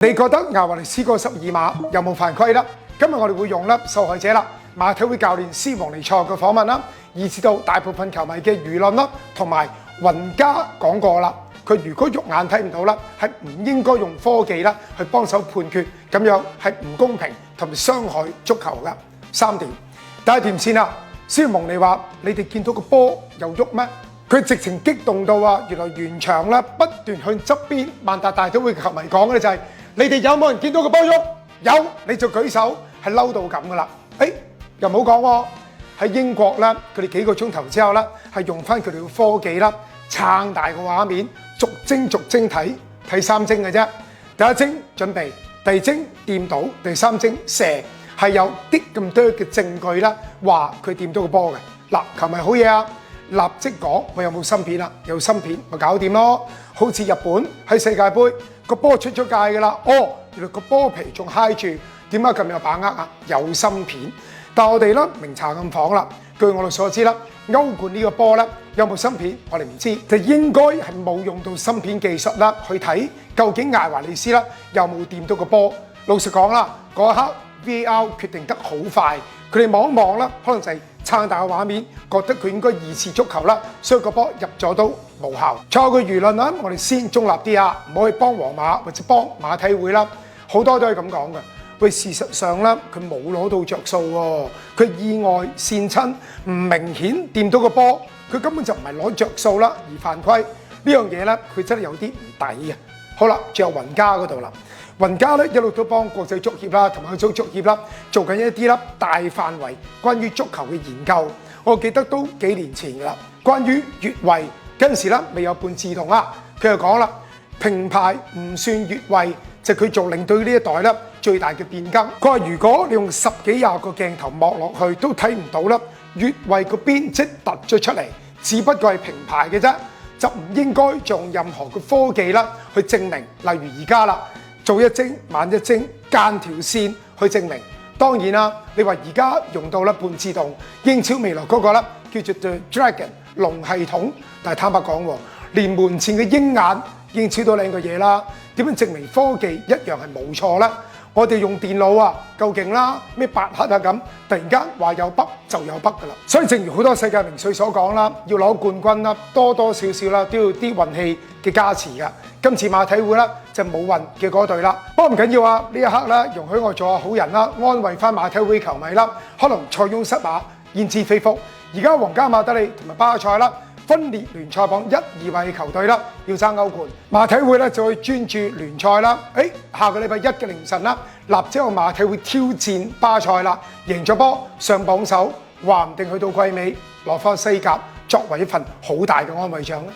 你覺得亞華利斯嗰12碼有冇犯規啦？今日我哋會用受害者啦，馬體會教練斯旺尼塞嘅訪問啦，以至到大部分球迷嘅輿論啦，同埋雲加講過啦，佢如果肉眼睇唔到啦，係唔應該用科技啦去幫手判決，咁樣係唔公平同埋傷害足球噶。3點，第一點先啦，斯旺尼話：你哋見到個波有喐咩？佢直情激動到啊！原來完場啦，不斷向側邊萬達大都會嘅球迷講嘅就係：你哋有冇人見到個波喐？有你就舉手，係嬲到咁噶啦！又冇講喎，喺英國啦，佢哋幾個鐘頭之後啦，係用翻佢哋嘅科技啦，撐大個畫面，逐幀睇3幀嘅啫。第一幀準備，第二幀掂到，第三幀射，係有啲咁多嘅證據啦，話佢掂到個波嘅。嗱，球迷好嘢啊！立即講我有冇芯片啦，有芯片咪搞掂咯。好似日本喺世界盃個波出咗界㗎啦，原來個波皮仲揩住，點解咁有把握啊？有芯片。但係我哋咧明查暗訪啦，據我哋所知啦，歐冠呢個波咧有冇芯片我哋唔知，就應該係冇用到芯片技術啦去睇究竟艾華利斯啦有冇掂到個波。老實講啦，嗰一刻 VAR 決定得好快，佢哋望一望啦，可能就係撐大個畫面，覺得佢應該2次足球啦，所以個波入咗都無效。錯嘅輿論啦，我哋先中立啲啊，唔好去幫皇馬或者幫馬體會啦，好多都係咁講嘅。喂，事實上啦，佢冇攞到着數喎，佢意外跣親，唔明顯掂到個波，佢根本就唔係攞着數啦而犯規。呢樣嘢咧，佢真係有啲唔抵嘅。好啦，最後雲加嗰度啦，雲加咧一路都幫國際足協啦同埋亞洲足協啦做緊一啲啦大範圍關於足球嘅研究。我記得都幾年前㗎啦，關於越位嗰陣時咧未有半自動啊，佢就講啦，平排唔算越位，就佢做領隊呢一代咧最大嘅變更。佢話如果你用10幾20個鏡頭望落去都睇唔到啦，越位個邊即突咗出嚟，只不過係平排嘅啫，就唔應該用任何嘅科技啦去證明。例如而家啦，做一幀慢一幀間條線去證明。當然啦，你話而家用到啦半自動，英超未來嗰個啦叫做 The Dragon 龍系統，但係坦白講喎，連門前嘅鷹眼英超都靚過嘢啦，點樣證明科技一樣係冇錯啦？我哋用電腦啊夠勁啦，咩8核啊咁，突然間話有北就有北㗎啦。所以正如好多世界名帥所講啦，要攞冠軍啦，多多少少啦都要啲運氣嘅加持㗎。今次馬體會啦就冇運嘅嗰隊啦，不過唔緊要啊，呢一刻啦容許我做下好人啦，安慰翻馬體會球迷啦。可能塞翁失馬焉知非福，而家皇家馬德里同埋巴塞啦分列聯賽榜1、2位嘅球隊啦，要爭歐冠。馬體會咧就會專注聯賽啦。下個禮拜1嘅凌晨啦，立即有馬體會挑戰巴塞啦，贏咗波上榜首，話唔定去到季尾攞翻西甲，作為一份好大嘅安慰獎咧。